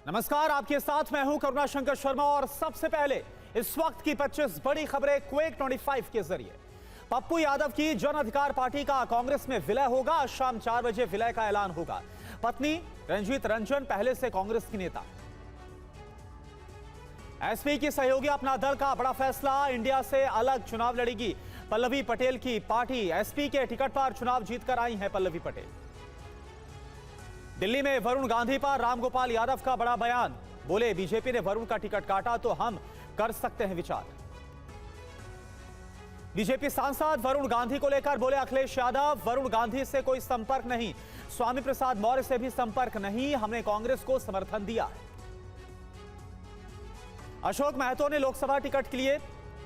नमस्कार, आपके साथ मैं हूं करुणा शंकर शर्मा और सबसे पहले इस वक्त की 25 बड़ी खबरें क्वेक 25 के जरिए। पप्पू यादव की जन अधिकार पार्टी का कांग्रेस में विलय होगा। आज शाम 4 बजे विलय का ऐलान होगा। पत्नी रंजीत रंजन पहले से कांग्रेस की नेता। एसपी की सहयोगी अपना दल का बड़ा फैसला, इंडिया से अलग चुनाव लड़ेगी पल्लवी पटेल की पार्टी। एसपी के टिकट पर चुनाव जीतकर आई हैं पल्लवी पटेल। दिल्ली में वरुण गांधी पर रामगोपाल यादव का बड़ा बयान, बोले बीजेपी ने वरुण का टिकट काटा तो हम कर सकते हैं विचार। बीजेपी सांसद वरुण गांधी को लेकर बोले अखिलेश यादव, वरुण गांधी से कोई संपर्क नहीं, स्वामी प्रसाद मौर्य से भी संपर्क नहीं, हमने कांग्रेस को समर्थन दिया। अशोक महतो ने लोकसभा टिकट के लिए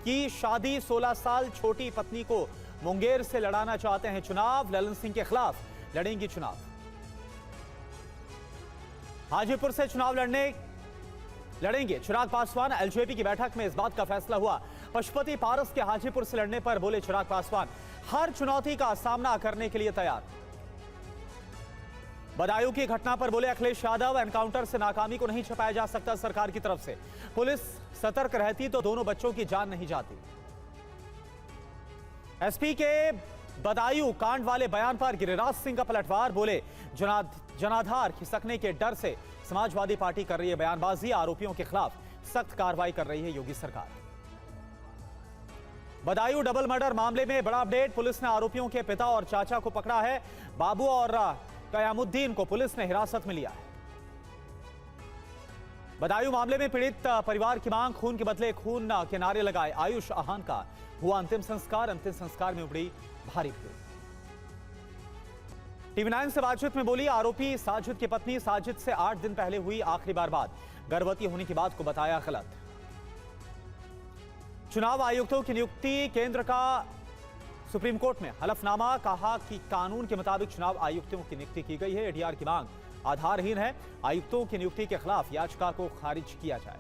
की शादी, 16 साल छोटी पत्नी को मुंगेर से लड़ाना चाहते हैं चुनाव, ललन सिंह के खिलाफ लड़ेंगी चुनाव। हाजीपुर से चुनाव लड़ेंगे चिराग पासवान। एलजेपी की बैठक में इस बात का फैसला हुआ। पशुपति पारस के हाजीपुर से लड़ने पर बोले चिराग पासवान, हर चुनौती का सामना करने के लिए तैयार। बदायूं की घटना पर बोले अखिलेश यादव, एनकाउंटर से नाकामी को नहीं छुपाया जा सकता सरकार की तरफ से, पुलिस सतर्क रहती तो दोनों बच्चों की जान नहीं जाती। एसपी के बदायूं कांड वाले बयान पर गिरिराज सिंह का पलटवार, बोले जनाधार खिसकने के डर से समाजवादी पार्टी कर रही है बयानबाजी, आरोपियों के खिलाफ सख्त कार्रवाई कर रही है योगी सरकार। बदायूं डबल मर्डर मामले में बड़ा अपडेट, पुलिस ने आरोपियों के पिता और चाचा को पकड़ा है। बाबू और कयामुद्दीन को पुलिस ने हिरासत में लिया है। बदायूं मामले में पीड़ित परिवार की मांग, खून के बदले खून के नारे लगाए। आयुष आहान का हुआ अंतिम संस्कार में उमड़ी भारी भीड़। टीवी 9 से बातचीत में बोली आरोपी साजिद की पत्नी, साजिद से 8 दिन पहले हुई आखिरी बार बात, गर्भवती होने की बात को बताया गलत। चुनाव आयुक्तों की नियुक्ति केंद्र का सुप्रीम कोर्ट में हलफनामा, कहा कि कानून के मुताबिक चुनाव आयुक्तों की नियुक्ति की गई है। एडीआर की मांग आधारहीन है, आयुक्तों की नियुक्ति के खिलाफ याचिका को खारिज किया जाए।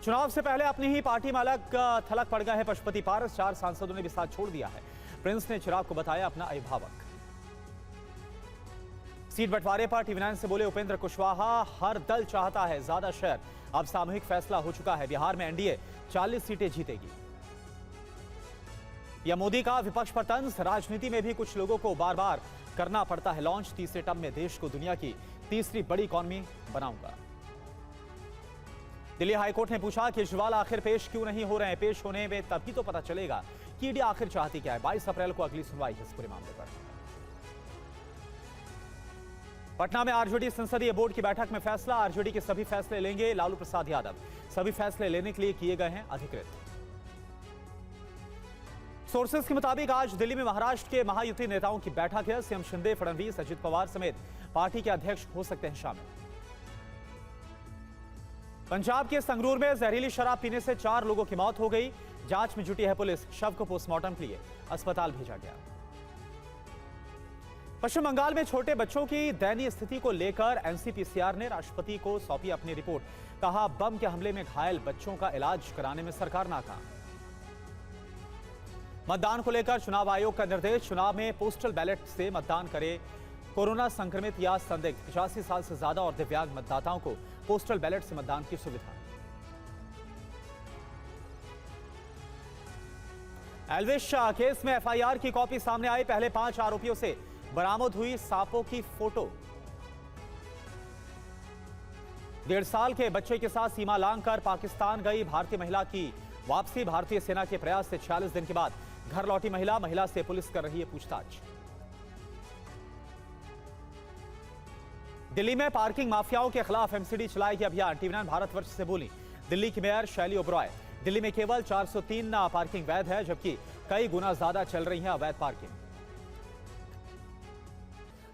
चुनाव से पहले अपनी ही पार्टी में अलग थलग पड़ गए हैं पशुपति पारस, 4 सांसदों ने भी साथ छोड़ दिया है। प्रिंस ने चिराग को बताया अपना अभिभावक। सीट बंटवारे पर टीवी 9 से बोले उपेंद्र कुशवाहा, हर दल चाहता है ज्यादा शेयर, अब सामूहिक फैसला हो चुका है, बिहार में एनडीए 40 सीटें जीतेगी। यह मोदी का विपक्ष पर तंज, राजनीति में भी कुछ लोगों को बार बार करना पड़ता है लॉन्च, तीसरे टर्म में देश को दुनिया की तीसरी बड़ी इकॉनमी बनाऊंगा। दिल्ली हाईकोर्ट ने पूछा केजरीवाल आखिर पेश क्यों नहीं हो रहे हैं, पेश होने में तभी तो पता चलेगा कि ईडी आखिर चाहती क्या है। 22 अप्रैल को अगली सुनवाई इस पूरे मामले पर। पटना में आरजेडी संसदीय बोर्ड की बैठक में फैसला, आरजेडी के सभी फैसले लेंगे लालू प्रसाद यादव, सभी फैसले लेने के लिए किए गए हैं अधिकृत। सोर्सेस के मुताबिक आज दिल्ली में महाराष्ट्र के महायुति नेताओं की बैठक है। सीएम शिंदे, फडणवीस, अजित पवार समेत पार्टी के अध्यक्ष हो सकते हैं शामिल। पंजाब के संगरूर में जहरीली शराब पीने से 4 लोगों की मौत हो गई, जांच में जुटी है पुलिस, शव को पोस्टमार्टम के लिए अस्पताल भेजा गया। पश्चिम बंगाल में छोटे बच्चों की दयनीय स्थिति को लेकर एनसीपीसीआर ने राष्ट्रपति को सौंपी अपनी रिपोर्ट, कहा बम के हमले में घायल बच्चों का इलाज कराने में सरकार नाकाम। मतदान को लेकर चुनाव आयोग का निर्देश, चुनाव में पोस्टल बैलेट से मतदान करे कोरोना संक्रमित या संदिग्ध 85 साल से ज्यादा और दिव्यांग मतदाताओं को पोस्टल बैलेट से मतदान की सुविधा। एल्विश केस में एफआईआर की कॉपी सामने आई, पहले 5 आरोपियों से बरामद हुई सांपों की फोटो। 1.5 साल के बच्चे के साथ सीमा लांघकर पाकिस्तान गई भारतीय महिला की वापसी, भारतीय सेना के प्रयास से 46 दिन के बाद घर लौटी महिला से पुलिस कर रही है पूछताछ। दिल्ली में पार्किंग माफियाओं के खिलाफ एमसीडी चलाएगी अभियान, टीवी 9 भारतवर्ष से बोली दिल्ली की मेयर शैली ओबरॉय, दिल्ली में केवल 403 पार्किंग वैध है, जबकि कई गुना ज्यादा चल रही है अवैध पार्किंग।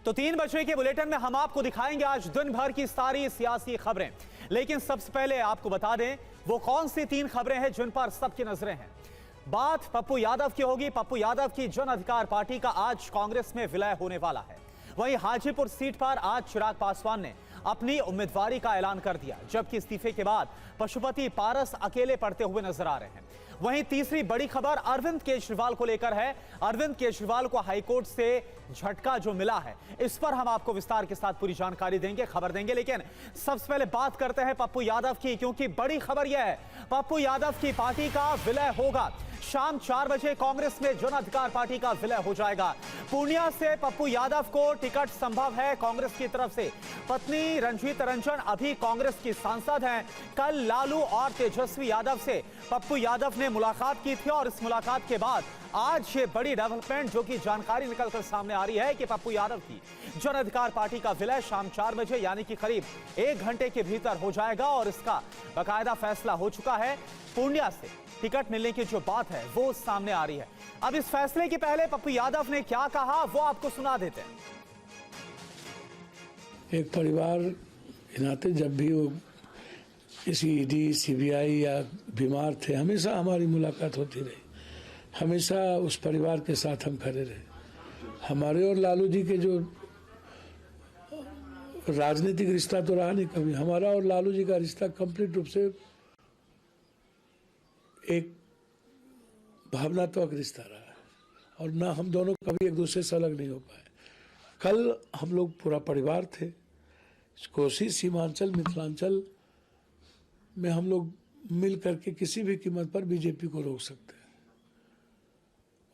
तो 3 बजे के बुलेटिन में हम आपको दिखाएंगे आज दिन भर की सारी सियासी खबरें, लेकिन सबसे पहले आपको बता दें वो कौन सी 3 खबरें हैं जिन पर सबकी नजरें हैं। बात पप्पू यादव की होगी। पप्पू यादव की जन अधिकार पार्टी का आज कांग्रेस में विलय होने वाला है। वहीं हाजीपुर सीट पर आज चिराग पासवान ने अपनी उम्मीदवारी का ऐलान कर दिया, जबकि इस्तीफे के बाद पशुपति पारस अकेले पड़ते हुए नजर आ रहे हैं। वहीं तीसरी बड़ी खबर अरविंद केजरीवाल को लेकर है। अरविंद केजरीवाल को हाईकोर्ट से झटका जो मिला है, इस पर हम आपको विस्तार के साथ पूरी जानकारी देंगे, खबर देंगे। लेकिन सबसे पहले बात करते हैं पप्पू यादव की, क्योंकि बड़ी खबर यह है पप्पू यादव की पार्टी का विलय होगा। शाम 4 बजे कांग्रेस में जन अधिकार पार्टी का विलय हो जाएगा। पूर्णिया से पप्पू यादव को टिकट संभव है कांग्रेस की तरफ से। पत्नी रंजीत रंजन अभी कांग्रेस की सांसद हैं। कल लालू और तेजस्वी यादव से पप्पू यादव ने मुलाकात की थी और इस मुलाकात के बाद आज ये बड़ी डेवलपमेंट जो कि जानकारी निकलकर सामने आ रही है कि पप्पू यादव की जन अधिकार पार्टी का विलय शाम 4 बजे यानी कि करीब 1 घंटे के भीतर हो जाएगा और इसका बाकायदा फैसला हो चुका है। पूर्णिया से टिकट मिलने की जो बात है वो सामने आ रही है। अब इस फैसले के पहले पप्पू यादव ने क्या कहा वो आपको सुना देते हैं। एक परिवार के नाते जब भी वो किसी ईडी सीबीआई या बीमार थे, हमेशा हमारी मुलाकात होती रही। हमेशा उस परिवार के साथ हम खड़े रहे। हमारे और लालू जी के जो राजनीतिक रिश्ता तो रहा नहीं कभी, हमारा और लालू जी का रिश्ता कंप्लीट रूप से एक भावनात्मक रिश्ता रहा है और ना हम दोनों कभी एक दूसरे से अलग नहीं हो पाए। कल हम लोग पूरा परिवार थे। कोसी, सीमांचल, मिथिलांचल में हम लोग मिल करके किसी भी कीमत पर बीजेपी को रोक सकते हैं।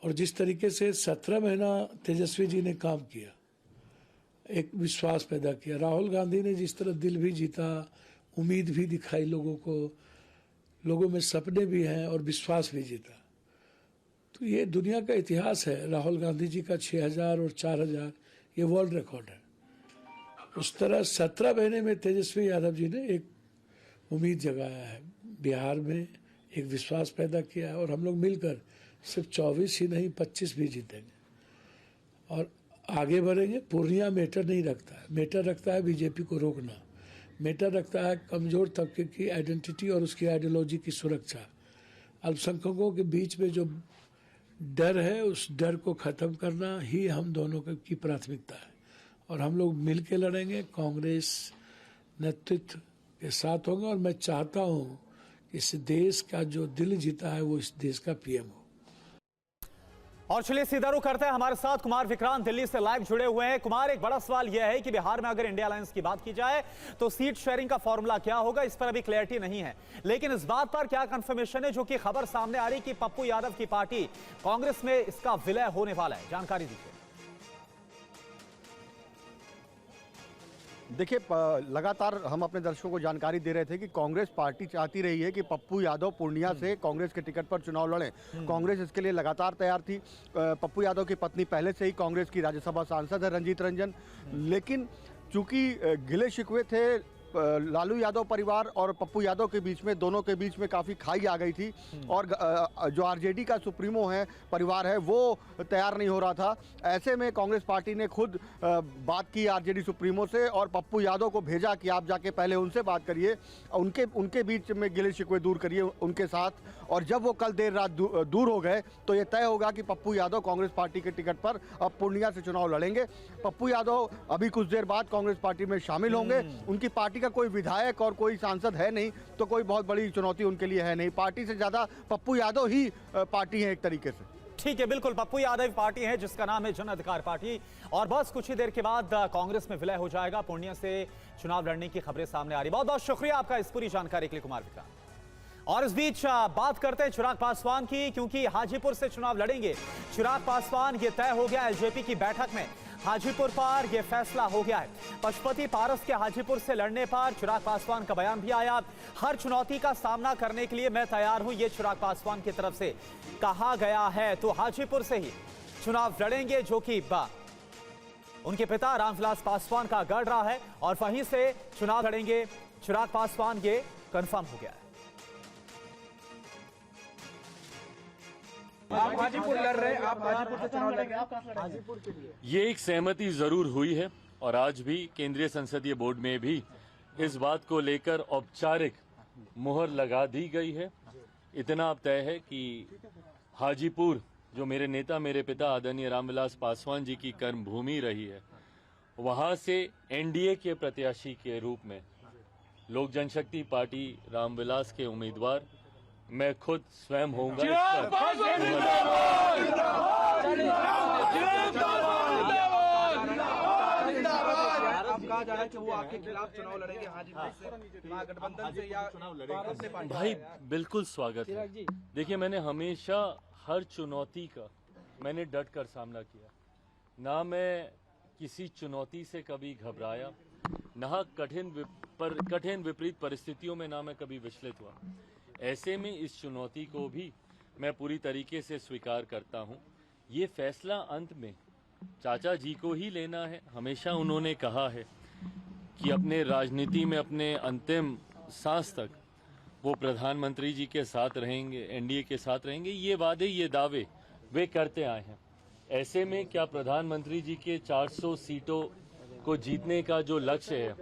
और जिस तरीके से 17 महीना तेजस्वी जी ने काम किया, एक विश्वास पैदा किया, राहुल गांधी ने जिस तरह दिल भी जीता, उम्मीद भी दिखाई लोगों को, लोगों में सपने भी हैं और विश्वास भी जीता, तो ये दुनिया का इतिहास है। राहुल गांधी जी का 6000 और 4000 ये वर्ल्ड रिकॉर्ड है। उस तरह 17 महीने में तेजस्वी यादव जी ने एक उम्मीद जगाया है, बिहार में एक विश्वास पैदा किया है और हम लोग मिलकर सिर्फ 24 ही नहीं 25 भी जीतेंगे और आगे बढ़ेंगे। पूर्णिया मैटर नहीं रखता है, मैटर रखता है बीजेपी को रोकना, मैटर रखता है कमज़ोर तबके की आइडेंटिटी और उसकी आइडियोलॉजी की सुरक्षा। अल्पसंख्यकों के बीच में जो डर है उस डर को ख़त्म करना ही हम दोनों की प्राथमिकता है और हम लोग मिल के लड़ेंगे, कांग्रेस नेतृत्व के साथ होंगे। और मैं चाहता हूँ कि इस देश का जो दिल जीता है वो इस देश का पीएम हो। और चलिए सीधा रुख करते हैं, हमारे साथ कुमार विक्रांत दिल्ली से लाइव जुड़े हुए हैं। कुमार, एक बड़ा सवाल यह है कि बिहार में अगर इंडिया अलायंस की बात की जाए तो सीट शेयरिंग का फॉर्मूला क्या होगा, इस पर अभी क्लैरिटी नहीं है। लेकिन इस बात पर क्या कंफर्मेशन है जो कि खबर सामने आ रही कि पप्पू यादव की पार्टी कांग्रेस में इसका विलय होने वाला है, जानकारी दीजिए। देखिए, लगातार हम अपने दर्शकों को जानकारी दे रहे थे कि कांग्रेस पार्टी चाहती रही है कि पप्पू यादव पूर्णिया से कांग्रेस के टिकट पर चुनाव लड़ें। कांग्रेस इसके लिए लगातार तैयार थी। पप्पू यादव की पत्नी पहले से ही कांग्रेस की राज्यसभा सांसद है, रंजीत रंजन। लेकिन चूंकि गिले शिकवे थे लालू यादव परिवार और पप्पू यादव के बीच में, दोनों के बीच में काफ़ी खाई आ गई थी और जो आरजेडी का सुप्रीमो है परिवार है वो तैयार नहीं हो रहा था। ऐसे में कांग्रेस पार्टी ने खुद बात की आरजेडी सुप्रीमो से और पप्पू यादव को भेजा कि आप जाके पहले उनसे बात करिए, उनके बीच में गिले शिकवे दूर करिए उनके साथ। और जब वो कल देर रात दूर हो गए तो ये तय होगा कि पप्पू यादव कांग्रेस पार्टी के टिकट पर अब पूर्णिया से चुनाव लड़ेंगे। पप्पू यादव अभी कुछ देर बाद कांग्रेस पार्टी में शामिल होंगे। उनकी पार्टी का कोई विधायक और कोई सांसद है नहीं, तो कोई बहुत बड़ी चुनौती उनके लिए है नहीं। पार्टी से ज्यादा पप्पू यादव ही पार्टी है एक तरीके से। ठीक है, बिल्कुल, पप्पू यादव पार्टी है जिसका नाम है जन अधिकार पार्टी और बस कुछ ही देर के बाद कांग्रेस में विलय हो जाएगा। पूर्णिया से चुनाव लड़ने की खबरें सामने आ रही। बहुत बहुत शुक्रिया आपका इस पूरी जानकारी के लिए कुमार विक्रांत। और इस बीच बात करते हैं चिराग पासवान की, क्योंकि हाजीपुर से चुनाव लड़ेंगे चिराग पासवान। ये तय हो गया एलजेपी की बैठक में, हाजीपुर पर यह फैसला हो गया है। पशुपति पारस के हाजीपुर से लड़ने पर चिराग पासवान का बयान भी आया। हर चुनौती का सामना करने के लिए मैं तैयार हूं, यह चिराग पासवान की तरफ से कहा गया है। तो हाजीपुर से ही चुनाव लड़ेंगे जो कि उनके पिता रामविलास पासवान का गढ़ रहा है और वहीं से चुनाव लड़ेंगे चिराग पासवान, ये कंफर्म हो गया है। आप हाजीपुर लड़ रहे हैं, आप हाजीपुर से चुनाव लड़ रहे हैं, हाजीपुर के लिए ये एक सहमति जरूर हुई है और आज भी केंद्रीय संसदीय बोर्ड में भी इस बात को लेकर औपचारिक मुहर लगा दी गई है। इतना अब तय है कि हाजीपुर जो मेरे नेता, मेरे पिता आदरणीय रामविलास पासवान जी की कर्मभूमि रही है, वहां से एनडीए के प्रत्याशी के रूप में लोक जनशक्ति पार्टी रामविलास के उम्मीदवार मैं खुद स्वयं होऊंगा इस पर। अब कहा जा रहा है कि वो आपके खिलाफ चुनाव लड़ेंगे हाजीपुर से, महागठबंधन से या कांग्रेस से पार्टी। भाई बिल्कुल स्वागत है। देखिए, मैंने हमेशा हर चुनौती का मैंने डट कर सामना किया। ना मैं किसी चुनौती से कभी घबराया, ना कठिन विपरीत परिस्थितियों में ना मैं कभी विचलित हुआ। ऐसे में इस चुनौती को भी मैं पूरी तरीके से स्वीकार करता हूँ। ये फैसला अंत में चाचा जी को ही लेना है। हमेशा उन्होंने कहा है कि अपने राजनीति में अपने अंतिम सांस तक वो प्रधानमंत्री जी के साथ रहेंगे, एनडीए के साथ रहेंगे। ये वादे, ये दावे वे करते आए हैं। ऐसे में क्या प्रधानमंत्री जी के 400 सीटों को जीतने का जो लक्ष्य है,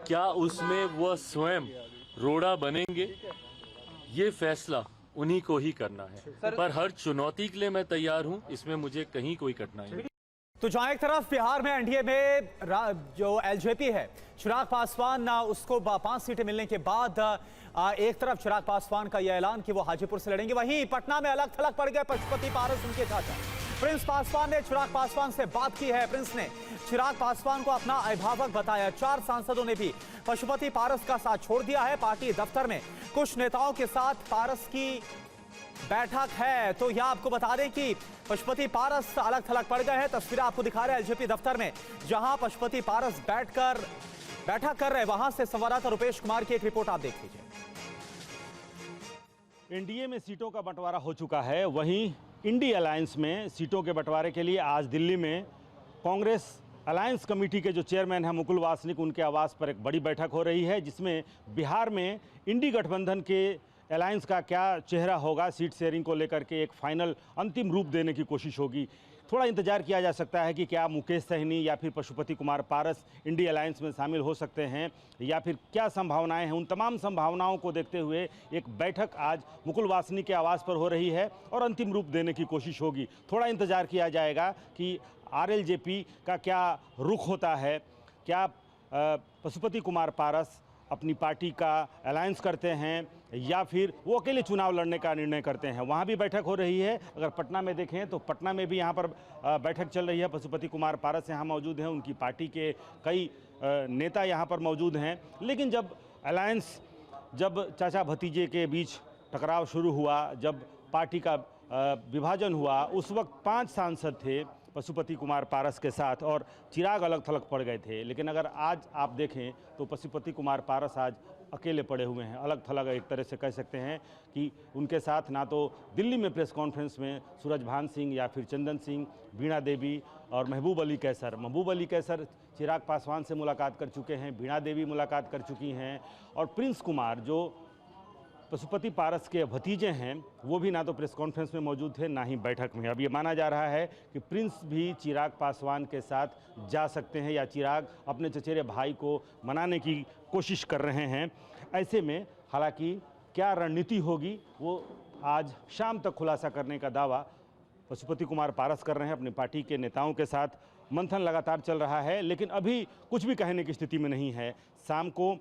क्या उसमें वह स्वयं रोड़ा बनेंगे? ये फैसला उन्हीं को ही करना है। पर हर चुनौती के लिए मैं तैयार हूं, इसमें मुझे कहीं कोई कठिनाई नहीं। तो जहां एक तरफ बिहार में एनडीए में जो एलजेपी है, चिराग पासवान, उसको 5 सीटें मिलने के बाद एक तरफ चिराग पासवान का यह ऐलान कि वो हाजीपुर से लड़ेंगे, वहीं पटना में अलग थलग पड़ गए पशुपति पारस, उनके चाचा प्रिंस पासवान ने चिराग पासवान से बात की है। प्रिंस ने चिराग पासवान को अपना अभिभावक बताया। 4 सांसदों ने भी पशुपति पारस का साथ छोड़ दिया है। पार्टी दफ्तर में कुछ नेताओं के साथ पारस की बैठक है। तो यह आपको बता दें कि पशुपति पारस अलग थलग पड़ गए हैं। तस्वीरें आपको दिखा रहे हैं एलजेपी दफ्तर में, जहां पशुपति पारस बैठक कर रहे हैं। वहां से संवाददाता रुपेश कुमार की एक रिपोर्ट आप देख लीजिए। एनडीए में सीटों का बंटवारा हो चुका है, वहीं इंडी अलायंस में सीटों के बंटवारे के लिए आज दिल्ली में कांग्रेस अलायंस कमेटी के जो चेयरमैन हैं मुकुल वासनिक, उनके आवास पर एक बड़ी बैठक हो रही है, जिसमें बिहार में इंडी गठबंधन के अलायंस का क्या चेहरा होगा, सीट शेयरिंग को लेकर के एक फाइनल अंतिम रूप देने की कोशिश होगी। थोड़ा इंतजार किया जा सकता है कि क्या मुकेश सहनी या फिर पशुपति कुमार पारस इंडी अलायंस में शामिल हो सकते हैं या फिर क्या संभावनाएं हैं। उन तमाम संभावनाओं को देखते हुए एक बैठक आज मुकुल वासनिक के आवास पर हो रही है और अंतिम रूप देने की कोशिश होगी। थोड़ा इंतजार किया जाएगा कि आरएलजेपी का क्या रुख होता है, क्या पशुपति कुमार पारस अपनी पार्टी का अलायंस करते हैं या फिर वो अकेले चुनाव लड़ने का निर्णय करते हैं। वहाँ भी बैठक हो रही है। अगर पटना में देखें तो पटना में भी यहाँ पर बैठक चल रही है। पशुपति कुमार पारस यहाँ मौजूद हैं, उनकी पार्टी के कई नेता यहाँ पर मौजूद हैं। लेकिन जब चाचा भतीजे के बीच टकराव शुरू हुआ, जब पार्टी का विभाजन हुआ, उस वक्त 5 सांसद थे पशुपति कुमार पारस के साथ और चिराग अलग थलग पड़ गए थे। लेकिन अगर आज आप देखें तो पशुपति कुमार पारस आज अकेले पड़े हुए हैं, अलग थलग एक तरह से कह सकते हैं कि उनके साथ ना तो दिल्ली में प्रेस कॉन्फ्रेंस में सूरजभान सिंह या फिर चंदन सिंह, वीणा देवी और महबूब अली कैसर चिराग पासवान से मुलाकात कर चुके हैं, वीणा देवी मुलाकात कर चुकी हैं और प्रिंस कुमार जो पशुपति पारस के भतीजे हैं वो भी ना तो प्रेस कॉन्फ्रेंस में मौजूद थे ना ही बैठक में। अब ये माना जा रहा है कि प्रिंस भी चिराग पासवान के साथ जा सकते हैं या चिराग अपने चचेरे भाई को मनाने की कोशिश कर रहे हैं। ऐसे में हालांकि क्या रणनीति होगी वो आज शाम तक खुलासा करने का दावा पशुपति कुमार पारस कर रहे हैं। अपनी पार्टी के नेताओं के साथ मंथन लगातार चल रहा है, लेकिन अभी कुछ भी कहने की स्थिति में नहीं है। शाम को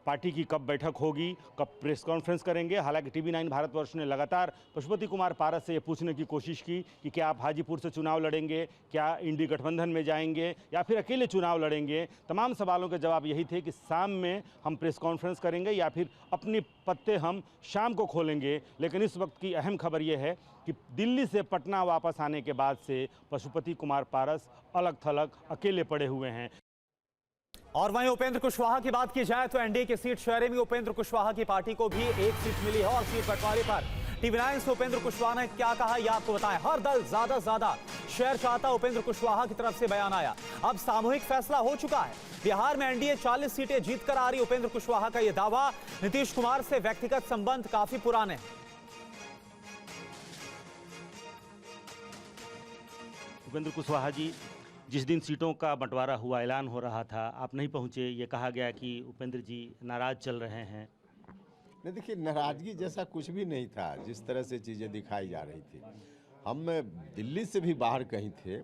पार्टी की कब बैठक होगी, कब प्रेस कॉन्फ्रेंस करेंगे। हालांकि टीवी9 भारतवर्ष ने लगातार पशुपति कुमार पारस से ये पूछने की कोशिश की कि क्या आप हाजीपुर से चुनाव लड़ेंगे, क्या इंडी गठबंधन में जाएंगे या फिर अकेले चुनाव लड़ेंगे। तमाम सवालों के जवाब यही थे कि शाम में हम प्रेस कॉन्फ्रेंस करेंगे या फिर अपने पत्ते हम शाम को खोलेंगे। लेकिन इस वक्त की अहम खबर यह है कि दिल्ली से पटना वापस आने के बाद से पशुपति कुमार पारस अलग थलग अकेले पड़े हुए हैं। और वहीं उपेंद्र कुशवाहा की बात की जाए तो एनडीए की सीट शेयरिंग में उपेंद्र कुशवाहा की पार्टी को भी 1 सीट मिली है और सीट बंटवारे पर टीवी9 से उपेंद्र कुशवाहा ने क्या कहा यह आपको बताएं। हर दल ज्यादा शेयर चाहता, उपेंद्र कुशवाहा की तरफ से बयान आया। अब सामूहिक फैसला हो चुका है। बिहार में एनडीए 40 सीटें जीतकर आ रही। उपेंद्र कुशवाहा का यह दावा। नीतीश कुमार से व्यक्तिगत संबंध काफी पुराने हैं। उपेंद्र कुशवाहा जी, जिस दिन सीटों का बंटवारा हुआ, ऐलान हो रहा था, आप नहीं पहुंचे, ये कहा गया कि उपेंद्र जी नाराज चल रहे हैं। नहीं, देखिए, नाराजगी जैसा कुछ भी नहीं था। जिस तरह से चीज़ें दिखाई जा रही थी, हम दिल्ली से भी बाहर कहीं थे,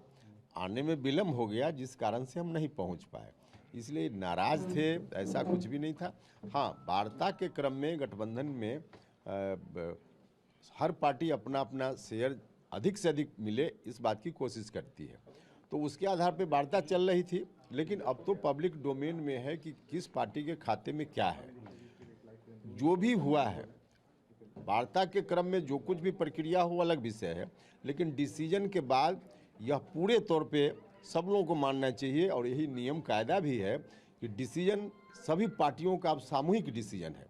आने में विलम्ब हो गया जिस कारण से हम नहीं पहुंच पाए, इसलिए नाराज थे, ऐसा कुछ भी नहीं था। हाँ, वार्ता के क्रम में गठबंधन में हर पार्टी अपना अपना शेयर अधिक से अधिक मिले इस बात की कोशिश करती है। तो उसके आधार पे वार्ता चल रही थी, लेकिन अब तो पब्लिक डोमेन में है कि किस पार्टी के खाते में क्या है। जो भी हुआ है वार्ता के क्रम में जो कुछ भी प्रक्रिया हो अलग विषय है, लेकिन डिसीजन के बाद यह पूरे तौर पे सब लोगों को मानना चाहिए और यही नियम कायदा भी है कि डिसीजन सभी पार्टियों का अब सामूहिक डिसीजन है।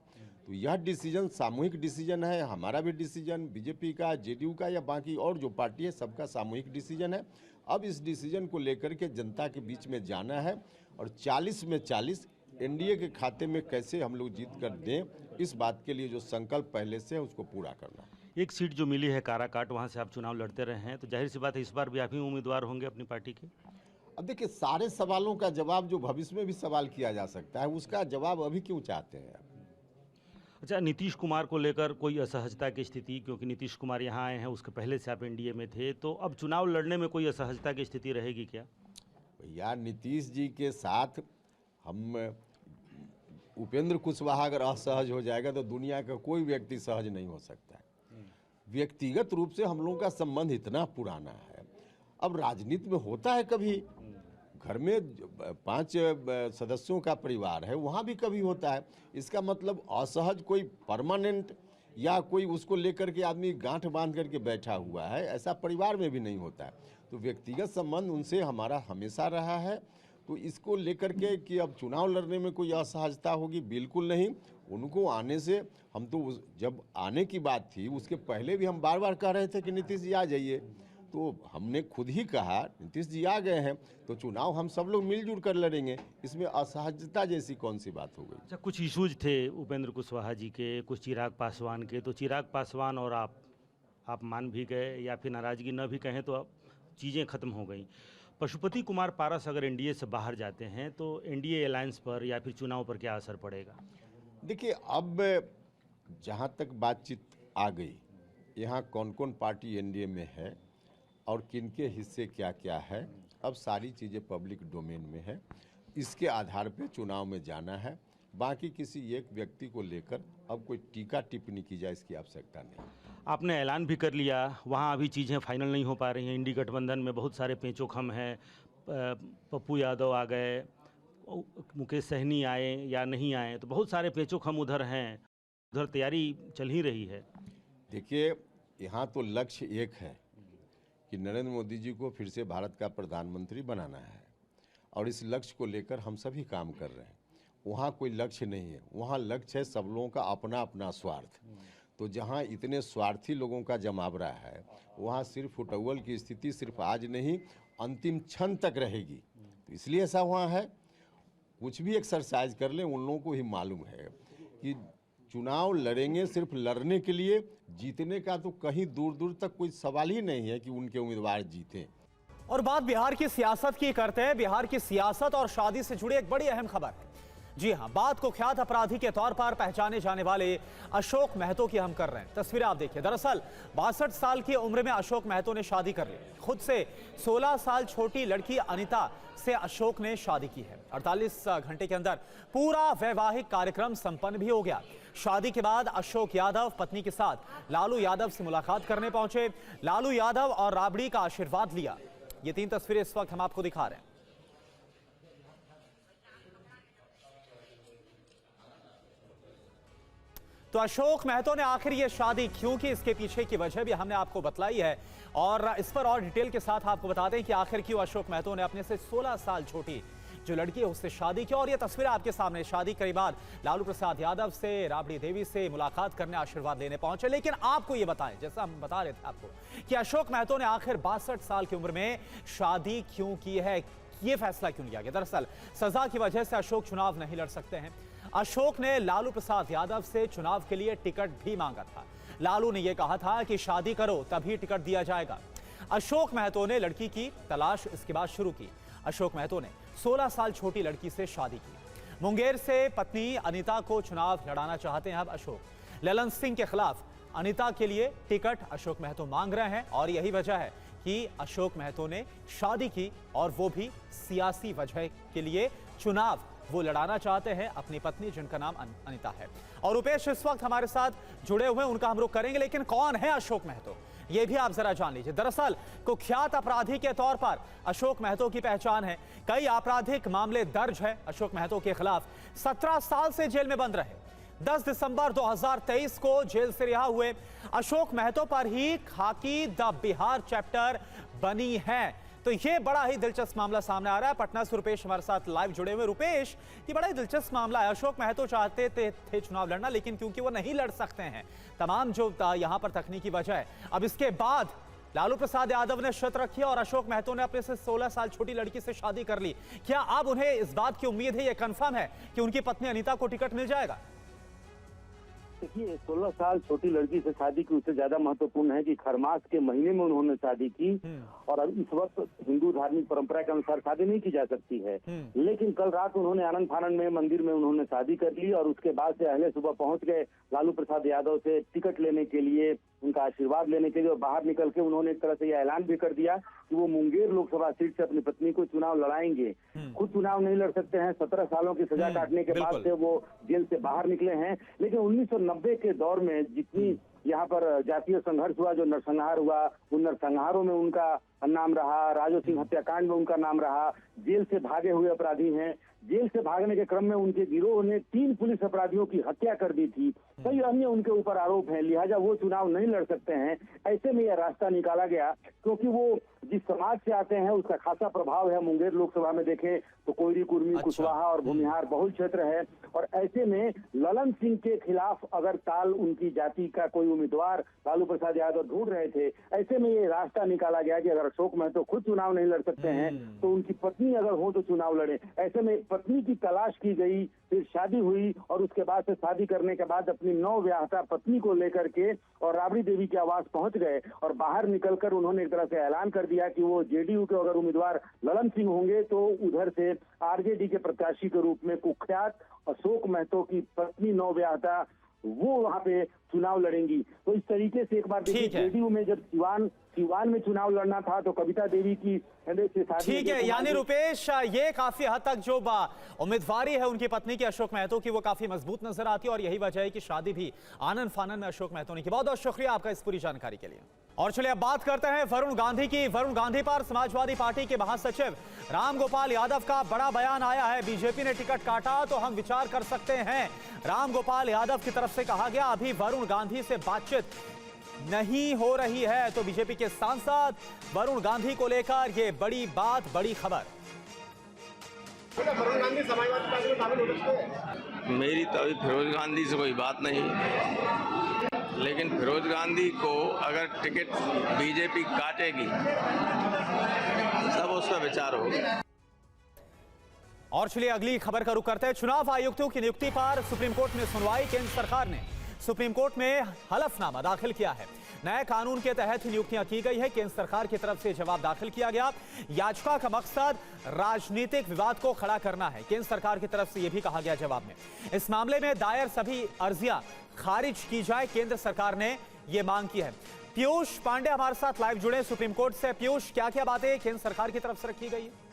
तो यह डिसीजन सामूहिक डिसीजन है, हमारा भी डिसीजन, बीजेपी का, जेडीयू का या बाकी और जो पार्टी है सबका सामूहिक डिसीजन है। अब इस डिसीजन को लेकर के जनता के बीच में जाना है और 40 में 40 एनडीए के खाते में कैसे हम लोग जीत कर दें, इस बात के लिए जो संकल्प पहले से है उसको पूरा करना। एक सीट जो मिली है काराकाट, वहाँ से आप चुनाव लड़ते रहे हैं, तो जाहिर सी बात है इस बार भी आप ही उम्मीदवार होंगे अपनी पार्टी के। अब देखिए, सारे सवालों का जवाब जो भविष्य में भी सवाल किया जा सकता है उसका जवाब अभी क्यों चाहते हैं आप? अच्छा, नीतीश कुमार को लेकर कोई असहजता की स्थिति, क्योंकि नीतीश कुमार यहाँ आए हैं, उसके पहले से आप एनडीए में थे, तो अब चुनाव लड़ने में कोई असहजता की स्थिति रहेगी क्या? भैया, नीतीश जी के साथ हम उपेंद्र कुशवाहा अगर असहज हो जाएगा तो दुनिया का कोई व्यक्ति सहज नहीं हो सकता है। व्यक्तिगत रूप से हम लोगों का संबंध इतना पुराना है। अब राजनीति में होता है, कभी घर में 5 सदस्यों का परिवार है, वहाँ भी कभी होता है। इसका मतलब असहज कोई परमानेंट या कोई उसको लेकर के आदमी गांठ बांध करके बैठा हुआ है, ऐसा परिवार में भी नहीं होता है। तो व्यक्तिगत संबंध उनसे हमारा हमेशा रहा है। तो इसको लेकर के कि अब चुनाव लड़ने में कोई असहजता होगी, बिल्कुल नहीं। उनको आने से हम तो जब आने की बात थी उसके पहले भी हम बार बार कह रहे थे कि नीतीश जी आ जाइए, तो हमने खुद ही कहा नीतीश जी आ गए हैं तो चुनाव हम सब लोग मिलजुल कर लड़ेंगे, इसमें असहजता जैसी कौन सी बात हो गई। अच्छा, कुछ इशूज थे उपेंद्र कुशवाहा जी के, कुछ चिराग पासवान के, तो चिराग पासवान और आप मान भी गए या फिर नाराज़गी न भी कहें तो अब चीज़ें ख़त्म हो गई। पशुपति कुमार पारस अगर एनडीए से बाहर जाते हैं तो एनडीए अलायंस पर या फिर चुनाव पर क्या असर पड़ेगा? देखिए, अब जहाँ तक बातचीत आ गई, यहाँ कौन कौन पार्टी एनडीए में है और किनके हिस्से क्या क्या है, अब सारी चीज़ें पब्लिक डोमेन में है। इसके आधार पे चुनाव में जाना है। बाकी किसी एक व्यक्ति को लेकर अब कोई टीका टिप्पणी की जाए इसकी आवश्यकता नहीं। आपने ऐलान भी कर लिया, वहाँ अभी चीज़ें फाइनल नहीं हो पा रही हैं। इंडी गठबंधन में बहुत सारे पेंचोखम हैं, पप्पू यादव आ गए, मुकेश सहनी आए या नहीं आए, तो बहुत सारे पेंचोखम उधर हैं, उधर तैयारी चल ही रही है। देखिए, यहाँ तो लक्ष्य एक है कि नरेंद्र मोदी जी को फिर से भारत का प्रधानमंत्री बनाना है और इस लक्ष्य को लेकर हम सभी काम कर रहे हैं। वहाँ कोई लक्ष्य नहीं है, वहाँ लक्ष्य है सब लोगों का अपना अपना स्वार्थ। तो जहाँ इतने स्वार्थी लोगों का जमावड़ा है, वहाँ सिर्फ उटव्वल की स्थिति सिर्फ आज नहीं अंतिम क्षण तक रहेगी। तो इसलिए ऐसा वहाँ है। कुछ भी एक्सरसाइज कर लें, उन लोगों को ही मालूम है कि चुनाव लड़ेंगे सिर्फ लड़ने के लिए, जीतने का तो कहीं दूर दूर तक कोई सवाल ही नहीं है कि उनके उम्मीदवार जीतें। और बात बिहार की सियासत की करते हैं। बिहार की सियासत और शादी से जुड़ी एक बड़ी अहम खबर है। जी हां, बात को ख्यात अपराधी के तौर पर पहचाने जाने वाले अशोक महतो की हम कर रहे हैं। तस्वीरें आप देखिए। दरअसल 62 साल की उम्र में अशोक महतो ने शादी कर ली। खुद से 16 साल छोटी लड़की अनिता से अशोक ने शादी की है। 48 घंटे के अंदर पूरा वैवाहिक कार्यक्रम संपन्न भी हो गया। शादी के बाद अशोक यादव पत्नी के साथ लालू यादव से मुलाकात करने पहुंचे। लालू यादव और राबड़ी का आशीर्वाद लिया। ये 3 तस्वीरें इस वक्त हम आपको दिखा रहे हैं। तो अशोक महतो ने आखिर ये शादी क्यों की, इसके पीछे की वजह भी हमने आपको बतलाई है और इस पर और डिटेल के साथ आपको बता दें कि आखिर क्यों अशोक महतो ने अपने से 16 साल छोटी जो लड़की है उससे शादी की। और ये तस्वीरें आपके सामने। शादी के बाद लालू प्रसाद यादव से, राबड़ी देवी से मुलाकात करने, आशीर्वाद लेने पहुंचे। लेकिन आपको ये बताएं, जैसा हम बता रहे थे आपको, कि अशोक महतो ने आखिर 62 साल की उम्र में शादी क्यों की है, ये फैसला क्यों लिया गया। दरअसल सजा की वजह से अशोक चुनाव नहीं लड़ सकते हैं। अशोक ने लालू प्रसाद यादव से चुनाव के लिए टिकट भी मांगा था। लालू ने यह कहा था कि शादी करो तभी टिकट दिया जाएगा। अशोक महतो ने लड़की की तलाश इसके बाद शुरू की। अशोक महतो ने 16 साल छोटी लड़की से शादी की। मुंगेर से पत्नी अनिता को चुनाव लड़ाना चाहते हैं अब अशोक। ललन सिंह के खिलाफ अनिता के लिए टिकट अशोक महतो मांग रहे हैं और यही वजह है कि अशोक महतो ने शादी की और वो भी सियासी वजह के लिए चुनाव वो लड़ाना चाहते हैं अपनी पत्नी जिनका नाम अनिता है। और रुपेश इस वक्त हमारे साथ जुड़े हुए हैं, उनका हम रुख करेंगे, लेकिन कौन है अशोक महतो ये भी आप जरा जान लीजिए। दरअसल कुख्यात अपराधी के तौर पर अशोक महतो की पहचान है। कई आपराधिक मामले दर्ज है अशोक महतो के खिलाफ। 17 साल से जेल में बंद रहे। 10 दिसंबर 2023 को जेल से रिहा हुए अशोक महतो पर ही खाकी द बिहार चैप्टर बनी है। तो ये बड़ा ही दिलचस्प मामला सामने आ रहा है। पटना से रुपेश हमारे साथ लाइव जुड़े हुए। रुपेश, ये बड़ा ही दिलचस्प मामला है। अशोक महतो चाहते थे चुनाव लड़ना, लेकिन क्योंकि वो नहीं लड़ सकते हैं, तमाम जो यहां पर तकनीकी वजह है, अब इसके बाद लालू प्रसाद यादव ने शर्त रखी और अशोक महतो ने अपने से 16 साल छोटी लड़की से शादी कर ली। क्या अब उन्हें इस बात की उम्मीद है, यह कंफर्म है कि उनकी पत्नी अनीता को टिकट मिल जाएगा? देखिए, 16 साल छोटी लड़की से शादी की उससे ज्यादा महत्वपूर्ण है कि खरमास के महीने में उन्होंने शादी की और अब इस वक्त हिंदू धार्मिक परंपरा के अनुसार शादी नहीं की जा सकती है। लेकिन कल रात उन्होंने आनंद फानन में मंदिर में उन्होंने शादी कर ली और उसके बाद से अगले सुबह पहुंच गए लालू प्रसाद यादव से टिकट लेने के लिए, उनका आशीर्वाद लेने के लिए। और बाहर निकल के उन्होंने एक तरह से यह ऐलान भी कर दिया कि वो मुंगेर लोकसभा सीट से अपनी पत्नी को चुनाव लड़ाएंगे। खुद चुनाव नहीं लड़ सकते हैं, 17 सालों की सजा काटने के बाद से वो जेल से बाहर निकले हैं। लेकिन 1990 के दौर में जितनी यहाँ पर जातीय संघर्ष हुआ, जो नरसंहार हुआ, उन नरसंहारों में उनका नाम रहा, राजो सिंह हत्याकांड में उनका नाम रहा। जेल से भागे हुए अपराधी हैं। जेल से भागने के क्रम में उनके गिरोह ने 3 पुलिस अपराधियों की हत्या कर दी थी। कई अन्य उनके ऊपर आरोप हैं, लिहाजा वो चुनाव नहीं लड़ सकते हैं। ऐसे में यह रास्ता निकाला गया क्योंकि वो जिस समाज से आते हैं उसका खासा प्रभाव है। मुंगेर लोकसभा में देखें तो कोयरी, कुर्मी, कुशवाहा और भूमिहार बहुल क्षेत्र है। और ऐसे में ललन सिंह के खिलाफ अगर ताल उनकी जाति का कोई उम्मीदवार लालू प्रसाद यादव ढूंढ रहे थे, ऐसे में ये रास्ता निकाला गया कि अगर अशोक महतो खुद चुनाव नहीं लड़ सकते हैं तो उनकी पत्नी अगर हो तो चुनाव लड़े। ऐसे में पत्नी की तलाश की गई, फिर शादी हुई और उसके बाद से शादी करने के बाद अपनी नवविवाहिता पत्नी को लेकर के और राबड़ी देवी के आवास पहुंच गए और बाहर निकलकर उन्होंने एक तरह से ऐलान कर दिया कि वो जेडीयू के अगर उम्मीदवार ललन सिंह होंगे तो उधर से आरजेडी के प्रत्याशी के रूप में कुख्यात अशोक महतो की पत्नी नवविवाहिता वो वहां पे चुनाव लड़ेंगी। तो इस तरीके से एक बार देखिए, जेडीयू में जब सिवान में चुनाव लड़ना था तो कविता देवी की से शादी। ठीक है, यानी रुपेश ये काफी हद तक जो उम्मीदवारी है उनकी पत्नी की अशोक महतो की वो काफी मजबूत नजर आती है और यही वजह है कि शादी भी आनंद फानन में अशोक महतो ने की। बहुत बहुत शुक्रिया आपका इस पूरी जानकारी के लिए। और चलिए अब बात करते हैं वरुण गांधी की। वरुण गांधी पर समाजवादी पार्टी के महासचिव रामगोपाल यादव का बड़ा बयान आया है। बीजेपी ने टिकट काटा तो हम विचार कर सकते हैं, रामगोपाल यादव की तरफ से कहा गया। अभी वरुण गांधी से बातचीत नहीं हो रही है। तो बीजेपी के सांसद वरुण गांधी को लेकर ये बड़ी बात, बड़ी खबर। वरुण गांधी समाजवादी पार्टी में शामिल हो सकते हैं? मेरी तो अभी फिरोज गांधी से कोई बात नहीं, लेकिन फिरोज गांधी को अगर टिकट बीजेपी काटेगी तब उस पर विचार होगा। और चलिए अगली खबर का रुख करते हैं। चुनाव आयुक्तों की नियुक्ति पर सुप्रीम कोर्ट में सुनवाई। केंद्र सरकार ने सुप्रीम कोर्ट में हलफनामा दाखिल किया है। नए कानून के तहत ही नियुक्तियां की गई है। केंद्र सरकार की तरफ से जवाब दाखिल किया गया। याचिका का मकसद राजनीतिक विवाद को खड़ा करना है। केंद्र सरकार की तरफ से यह भी कहा गया जवाब में, इस मामले में दायर सभी अर्जियां खारिज की जाए। केंद्र सरकार ने यह मांग की है। पीयूष पांडे हमारे साथ लाइव जुड़े सुप्रीम कोर्ट से। पीयूष, क्या क्या बातें केंद्र सरकार की तरफ से रखी गई है?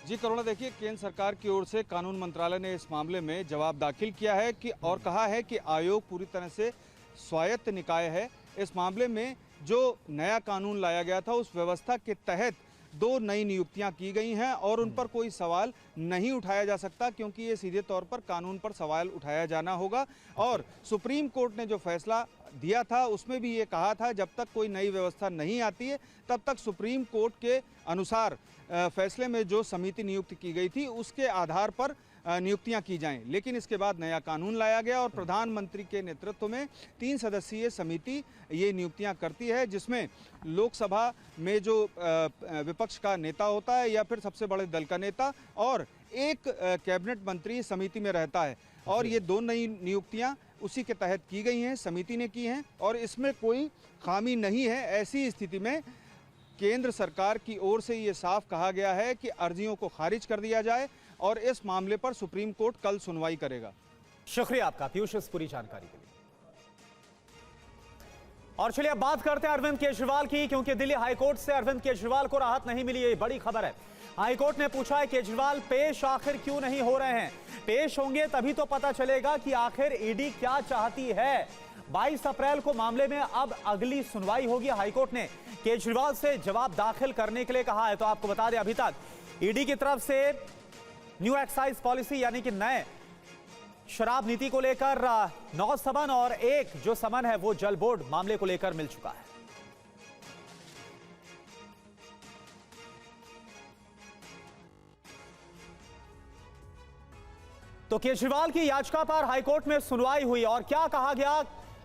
जी करुणा, देखिए, केंद्र सरकार की ओर से कानून मंत्रालय ने इस मामले में जवाब दाखिल किया है कि और कहा है कि आयोग पूरी तरह से स्वायत्त निकाय है। इस मामले में जो नया कानून लाया गया था उस व्यवस्था के तहत 2 नई नियुक्तियां की गई हैं और उन पर कोई सवाल नहीं उठाया जा सकता, क्योंकि ये सीधे तौर पर कानून पर सवाल उठाया जाना होगा। और सुप्रीम कोर्ट ने जो फैसला दिया था उसमें भी ये कहा था जब तक कोई नई व्यवस्था नहीं आती है तब तक सुप्रीम कोर्ट के अनुसार फैसले में जो समिति नियुक्त की गई थी उसके आधार पर नियुक्तियां की जाएं। लेकिन इसके बाद नया कानून लाया गया और प्रधानमंत्री के नेतृत्व में 3 सदस्यीय समिति ये नियुक्तियां करती है, जिसमें लोकसभा में जो विपक्ष का नेता होता है या फिर सबसे बड़े दल का नेता और एक कैबिनेट मंत्री समिति में रहता है। और ये 2 नई नियुक्तियां उसी के तहत की गई हैं, समिति ने की हैं और इसमें कोई खामी नहीं है। ऐसी स्थिति में केंद्र सरकार की ओर से ये साफ कहा गया है कि अर्जियों को खारिज कर दिया जाए और इस मामले पर सुप्रीम कोर्ट कल सुनवाई करेगा। शुक्रिया आपका पीयूष इस पूरी जानकारी के लिए। और चलिए अब बात करते हैं अरविंद केजरीवाल की, क्योंकि दिल्ली हाईकोर्ट से अरविंद केजरीवाल को राहत नहीं मिली। ये बड़ी खबर है। हाईकोर्ट ने पूछा है केजरीवाल पेश आखिर क्यों नहीं हो रहे हैं। पेश होंगे तभी तो पता चलेगा कि आखिर ईडी क्या चाहती है। 22 अप्रैल को मामले में अब अगली सुनवाई होगी। हाईकोर्ट ने केजरीवाल से जवाब दाखिल करने के लिए कहा है। तो आपको बता दें, अभी तक ईडी की तरफ से न्यू एक्साइज पॉलिसी यानी कि नए शराब नीति को लेकर 9 समन और 1 जो समन है वो जल बोर्ड मामले को लेकर मिल चुका है। तो केजरीवाल की याचिका पर हाईकोर्ट में सुनवाई हुई और क्या कहा गया,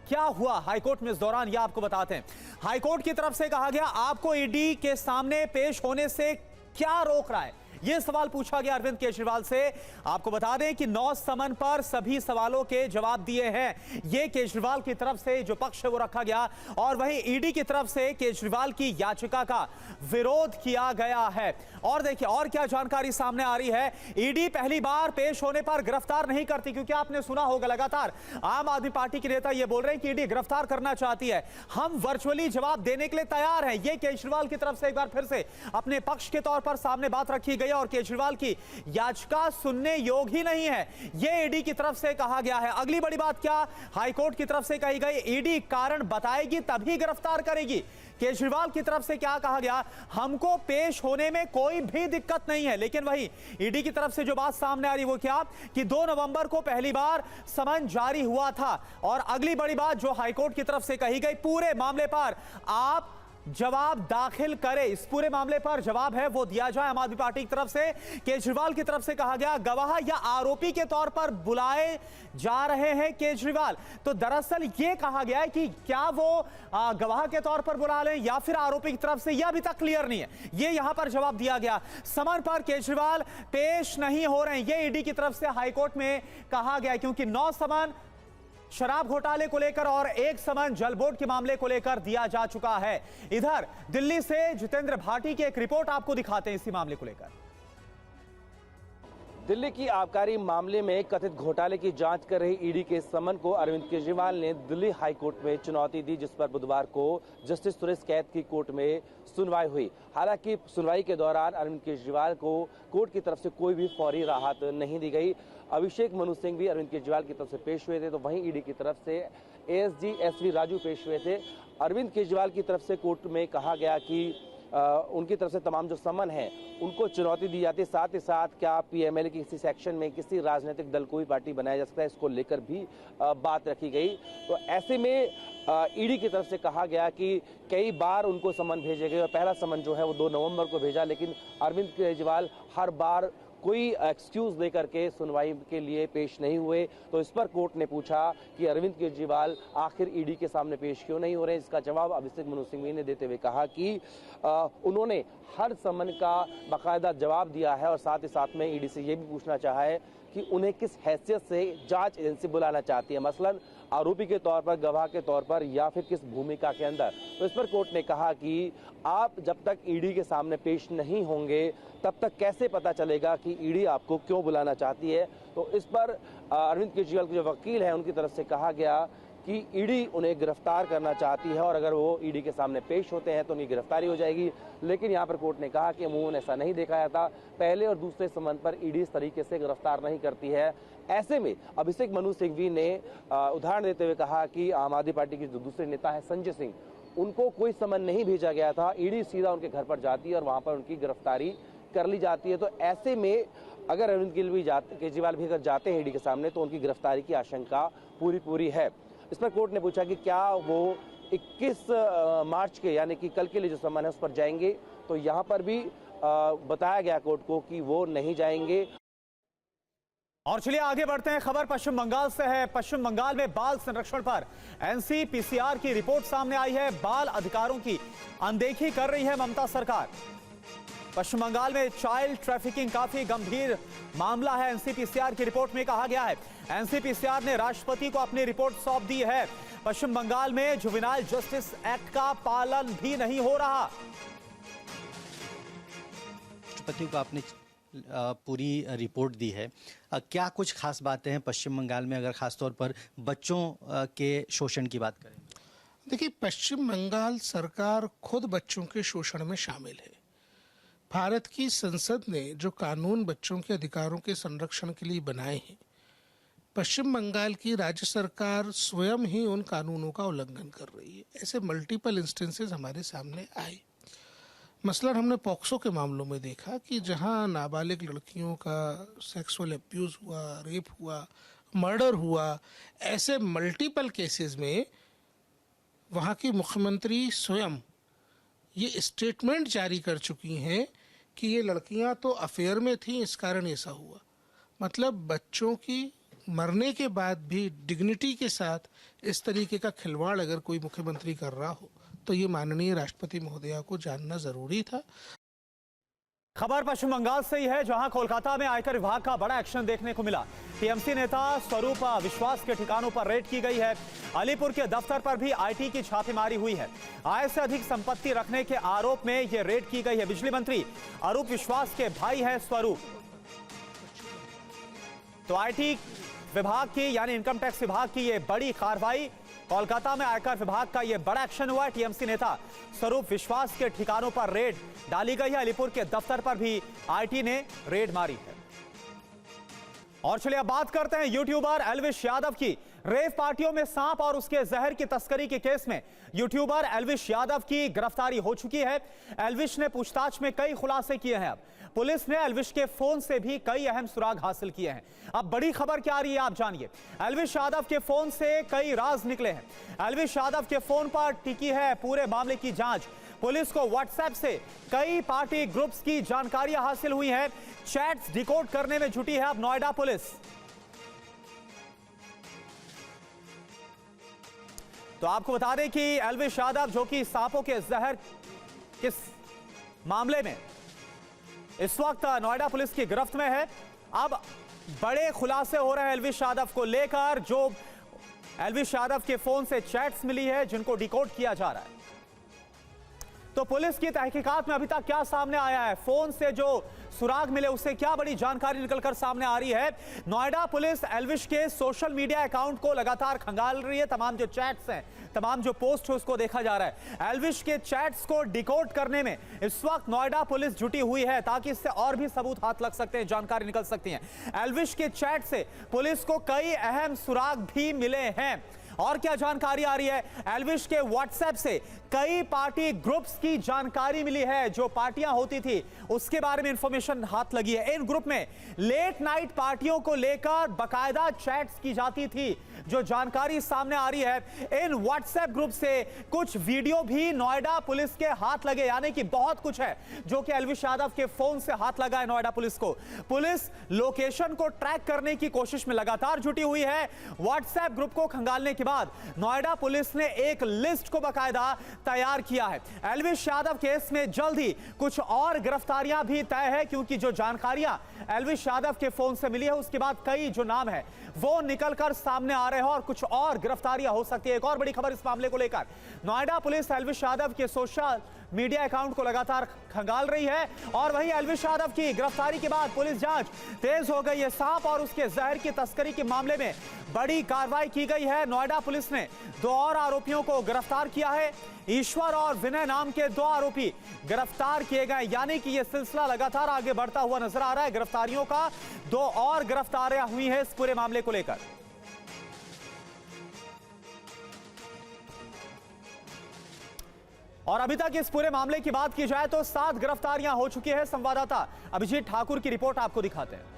क्या हुआ हाईकोर्ट में इस दौरान, यह आपको बताते हैं। हाईकोर्ट की तरफ से कहा गया आपको ईडी के सामने पेश होने से क्या रोक रहा है, यह सवाल पूछा गया अरविंद केजरीवाल से। आपको बता दें कि 9 समन पर सभी सवालों के जवाब दिए हैं। यह केजरीवाल की तरफ से जो पक्ष है वो रखा गया और वहीं ईडी की तरफ से केजरीवाल की याचिका का विरोध किया गया है। और देखिए और क्या जानकारी सामने आ रही है। ईडी पहली बार पेश होने पर गिरफ्तार नहीं करती, क्योंकि आपने सुना होगा लगातार आम आदमी पार्टी के नेता यह बोल रहे हैं कि ईडी गिरफ्तार करना चाहती है, हम वर्चुअली जवाब देने के लिए तैयार हैं। यह केजरीवाल की तरफ से एक बार फिर से अपने पक्ष के तौर पर सामने बात रखी गई और केजरीवाल की याचिका सुनने योग्य ही नहीं है, यह ईडी की तरफ से कहा गया है। अगली बड़ी बात क्या हाईकोर्ट की तरफ से कही गई, ईडी कारण बताएगी तभी गिरफ्तार करेगी। केजरीवाल की तरफ से क्या कहा गया, हमको पेश होने में कोई भी दिक्कत नहीं है, लेकिन वही ईडी की तरफ से जो बात सामने आ रही वो क्या कि 2 नवंबर को पहली बार समन जारी हुआ था। और अगली बड़ी बात जो हाईकोर्ट की तरफ से कही गई, पूरे मामले पर आप जवाब दाखिल करें, इस पूरे मामले पर जवाब है वो दिया जाए। आम आदमी पार्टी की तरफ से केजरीवाल की तरफ से कहा गया गवाह या आरोपी के तौर पर बुलाए जा रहे हैं केजरीवाल। तो दरअसल ये कहा गया है कि क्या वो गवाह के तौर पर बुला लें या फिर आरोपी की तरफ से, यह अभी तक क्लियर नहीं है। ये यहां पर जवाब दिया गया। समन पर केजरीवाल पेश नहीं हो रहे हैं, ये ईडी की तरफ से हाईकोर्ट में कहा गया, क्योंकि 9 समन शराब घोटाले को लेकर और 1 समन जल बोर्ड के मामले को लेकर दिया जा चुका है। इधर दिल्ली से जितेंद्र भाटी की एक रिपोर्ट आपको दिखाते हैं इसी मामले को लेकर। दिल्ली की आबकारी मामले में कथित घोटाले की जांच कर रही ईडी के समन को अरविंद केजरीवाल ने दिल्ली हाई कोर्ट में चुनौती दी, जिस पर बुधवार को जस्टिस सुरेश कैत की कोर्ट में सुनवाई हुई। हालांकि सुनवाई के दौरान अरविंद केजरीवाल को कोर्ट की तरफ से कोई भी फौरी राहत नहीं दी गई। अभिषेक मनु सिंह भी अरविंद केजरीवाल की तरफ से पेश हुए थे, तो वहीं ईडी की तरफ से एएसजी एसवी राजू पेश हुए थे। अरविंद केजरीवाल की तरफ से कोर्ट में कहा गया कि उनकी तरफ से तमाम जो समन है उनको चुनौती दी जाती है। साथ ही साथ क्या पीएमएलए की किसी सेक्शन में किसी राजनीतिक दल को भी पार्टी बनाया जा सकता है, इसको लेकर भी बात रखी गई। तो ऐसे में ईडी की तरफ से कहा गया कि कई बार उनको समन भेजे गए और पहला समन जो है वो 2 नवंबर को भेजा, लेकिन अरविंद केजरीवाल हर बार कोई एक्सक्यूज देकर के सुनवाई के लिए पेश नहीं हुए। तो इस पर कोर्ट ने पूछा कि अरविंद केजरीवाल आखिर ईडी के सामने पेश क्यों नहीं हो रहे। इसका जवाब अभिषेक मनु सिंघवी ने देते हुए कहा कि उन्होंने हर समन का बाकायदा जवाब दिया है और साथ ही साथ में ईडी से ये भी पूछना चाहा है कि उन्हें किस हैसियत से जांच एजेंसी बुलाना चाहती है, मसलन आरोपी के तौर पर, गवाह के तौर पर, या फिर किस भूमिका के अंदर। तो इस पर कोर्ट ने कहा कि आप जब तक ईडी के सामने पेश नहीं होंगे तब तक कैसे पता चलेगा कि ईडी आपको क्यों बुलाना चाहती है। तो इस पर अरविंद केजरीवाल के जो वकील हैं उनकी तरफ से कहा गया कि ईडी उन्हें गिरफ्तार करना चाहती है और अगर वो ईडी के सामने पेश होते हैं तो उनकी गिरफ्तारी हो जाएगी। लेकिन यहाँ पर कोर्ट ने कहा कि अमूमन ऐसा नहीं देखा जाता, पहले और दूसरे समन पर ईडी इस तरीके से गिरफ्तार नहीं करती है। ऐसे में अभिषेक मनु सिंघवी ने उदाहरण देते हुए कहा कि आम आदमी पार्टी के जो दूसरे नेता है संजय सिंह, उनको कोई समन नहीं भेजा गया था, ईडी सीधा उनके घर पर जाती है और वहां पर उनकी गिरफ्तारी कर ली जाती है। तो ऐसे में अगर अरविंद केजरीवाल भी अगर जाते हैं ईडी के सामने तो उनकी गिरफ्तारी की आशंका पूरी है। इस पर कोर्ट ने पूछा कि क्या वो 21 मार्च के यानी कि कल के लिए जो समन है उस पर जाएंगे। तो यहाँ पर भी बताया गया कोर्ट को कि वो नहीं जाएंगे। और चलिए आगे बढ़ते हैं, खबर पश्चिम बंगाल से है। पश्चिम बंगाल में बाल संरक्षण पर एनसीपीसीआर की रिपोर्ट सामने आई है। बाल अधिकारों की अनदेखी कर रही है ममता सरकार। पश्चिम बंगाल में चाइल्ड ट्रैफिकिंग काफी गंभीर मामला है। एनसीपीसीआर की रिपोर्ट में कहा गया है, एनसीपीसीआर ने राष्ट्रपति को अपनी रिपोर्ट सौंप दी है। पश्चिम बंगाल में जुवेनाइल जस्टिस एक्ट का पालन भी नहीं हो रहा। राष्ट्रपति को आपने पूरी रिपोर्ट दी है, क्या कुछ खास बातें हैं पश्चिम बंगाल में, अगर खास तौर पर बच्चों के शोषण की बात करें? देखिए, पश्चिम बंगाल सरकार खुद बच्चों के शोषण में शामिल है। भारत की संसद ने जो कानून बच्चों के अधिकारों के संरक्षण के लिए बनाए हैं, पश्चिम बंगाल की राज्य सरकार स्वयं ही उन कानूनों का उल्लंघन कर रही है। ऐसे मल्टीपल इंस्टेंसेस हमारे सामने आए। मसलन हमने पॉक्सो के मामलों में देखा कि जहां नाबालिग लड़कियों का सेक्सुअल अब्यूज़ हुआ, रेप हुआ, मर्डर हुआ, ऐसे मल्टीपल केसेस में वहाँ की मुख्यमंत्री स्वयं ये स्टेटमेंट जारी कर चुकी हैं कि ये लड़कियां तो अफेयर में थीं, इस कारण ऐसा हुआ। मतलब बच्चों की मरने के बाद भी डिग्निटी के साथ इस तरीके का खिलवाड़ अगर कोई मुख्यमंत्री कर रहा हो तो ये माननीय राष्ट्रपति महोदया को जानना जरूरी था। खबर पश्चिम बंगाल से ही है, जहां कोलकाता में आयकर विभाग का बड़ा एक्शन देखने को मिला। टीएमसी नेता स्वरूप विश्वास के ठिकानों पर रेड की गई है। अलीपुर के दफ्तर पर भी आईटी की छापेमारी हुई है। आय से अधिक संपत्ति रखने के आरोप में यह रेड की गई है। बिजली मंत्री अरूप विश्वास के भाई है स्वरूप। तो आईटी विभाग की यानी इनकम टैक्स विभाग की यह बड़ी कार्रवाई, कोलकाता में आयकर विभाग का यह बड़ा एक्शन हुआ है। टीएमसी नेता स्वरूप विश्वास के ठिकानों पर रेड डाली गई है। अलीपुर के दफ्तर पर भी आईटी ने रेड मारी है। और चलिए अब बात करते हैं यूट्यूबर एल्विश यादव की। रेव पार्टियों में सांप और उसके जहर की तस्करी के केस में यूट्यूबर एल्विश यादव की गिरफ्तारी हो चुकी है। एल्विश ने पूछताछ में कई खुलासे किए हैं। अब पुलिस ने एल्विश के फोन से भी कई अहम सुराग हासिल किए हैं। अब बड़ी खबर क्या आ रही है आप जानिए। एल्विश यादव के फोन से कई राज निकले हैं। एल्विश यादव के फोन पर टिकी है पूरे मामले की जांच। पुलिस को व्हाट्सएप से कई पार्टी ग्रुप्स की जानकारियां हासिल हुई हैं। चैट्स डिकोड करने में जुटी है अब नोएडा पुलिस। तो आपको बता दें कि एल्विश यादव, जो कि सांपों के जहर किस मामले में इस वक्त नोएडा पुलिस की गिरफ्त में है, अब बड़े खुलासे हो रहे हैं एल्विश यादव को लेकर। जो एल्विश यादव के फोन से चैट्स मिली है जिनको डिकोड किया जा रहा है। तो पुलिस की तहकीकात में अभी तक क्या सामने आया है, फोन से जो सुराग मिले उससे क्या बड़ी जानकारी निकलकर सामने आ रही है। नोएडा पुलिस एल्विश के सोशल मीडिया अकाउंट को लगातार खंगाल रही है। तमाम जो चैट्स हैं, तमाम जो पोस्ट है उसको देखा जा रहा है। एल्विश के चैट्स को डिकोड करने में इस वक्त नोएडा पुलिस जुटी हुई है ताकि इससे और भी सबूत हाथ लग सकते हैं, जानकारी निकल सकती है। एल्विश के चैट से पुलिस को कई अहम सुराग भी मिले हैं। और क्या जानकारी आ रही है, एल्विश के व्हाट्सएप से कई पार्टी ग्रुप्स की जानकारी मिली है। जो पार्टियां होती थी उसके बारे में इंफॉर्मेशन हाथ लगी है। इन ग्रुप में लेट नाइट पार्टियों को लेकर बकायदा चैट्स की जाती थी। जो जानकारी सामने आ रही है, इन व्हाट्सएप ग्रुप से कुछ वीडियो भी नोएडा पुलिस के हाथ लगे, यानी कि बहुत कुछ है जो कि एल्विश यादव के फोन से हाथ लगा है नोएडा पुलिस को। पुलिस लोकेशन को ट्रैक करने की कोशिश में लगातार जुटी हुई है। व्हाट्सएप ग्रुप को खंगालने के बाद नोएडा पुलिस ने एक लिस्ट को बकायदा तैयार किया है। एल्विश यादव केस में जल्द ही कुछ और गिरफ्तारियां भी तय है, क्योंकि जो जानकारियां एल्विश यादव के फोन से मिली है उसके बाद कई जो नाम है वो निकलकर सामने आ रहे हैं और कुछ और गिरफ्तारियां हो सकती है। एक और बड़ी खबर इस मामले को लेकर, नोएडा पुलिस एल्विश यादव के सोशल मीडिया अकाउंट को लगातार खंगाल रही है और वहीं एल्विश यादव की गिरफ्तारी के बाद पुलिस जांच तेज हो गई है। सांप और उसके जहर की तस्करी के मामले में बड़ी कार्रवाई की गई है। नोएडा पुलिस ने 2 और आरोपियों को गिरफ्तार किया है। ईश्वर और विनय नाम के 2 आरोपी गिरफ्तार किए गए, यानी कि यह सिलसिला लगातार आगे बढ़ता हुआ नजर आ रहा है। गिरफ्तारियों का 2 और गिरफ्तारियां हुई हैं इस पूरे मामले को लेकर। और अभी तक इस पूरे मामले की बात की जाए तो 7 गिरफ्तारियां हो चुकी है। संवाददाता अभिजीत ठाकुर की रिपोर्ट आपको दिखाते हैं।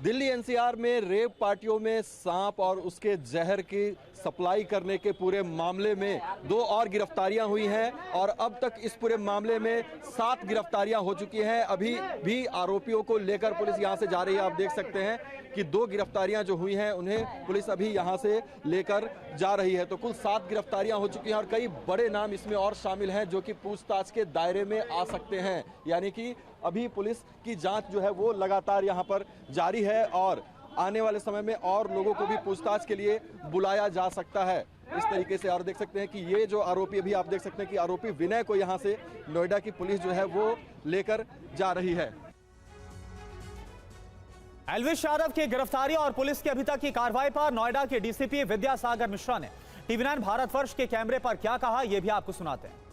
दिल्ली एनसीआर में रेप पार्टियों में सांप और उसके जहर की सप्लाई करने के पूरे मामले में 2 और गिरफ्तारियां हुई हैं और अब तक इस पूरे मामले में 7 गिरफ्तारियां हो चुकी हैं। अभी भी आरोपियों को लेकर पुलिस यहां से जा रही है। आप देख सकते हैं कि 2 गिरफ्तारियां जो हुई हैं उन्हें पुलिस अभी यहां से लेकर जा रही है। तो कुल 7 गिरफ्तारियां हो चुकी हैं और कई बड़े नाम इसमें और शामिल हैं जो कि पूछताछ के दायरे में आ सकते हैं। यानी कि अभी पुलिस की जांच जो है वो लगातार यहां पर जारी है और आने वाले समय में और लोगों को भी पूछताछ के लिए बुलाया जा सकता है इस तरीके से। और देख सकते हैं कि ये जो आरोपी, अभी आप देख सकते हैं कि आरोपी विनय को यहां से नोएडा की पुलिस जो है वो लेकर जा रही है। एल्विश यादव की गिरफ्तारी और पुलिस की अभी तक की कार्रवाई पर नोएडा के डीसीपी विद्यासागर मिश्रा ने टीवी 9 भारतवर्ष के कैमरे पर क्या कहा, यह भी आपको सुनाते हैं।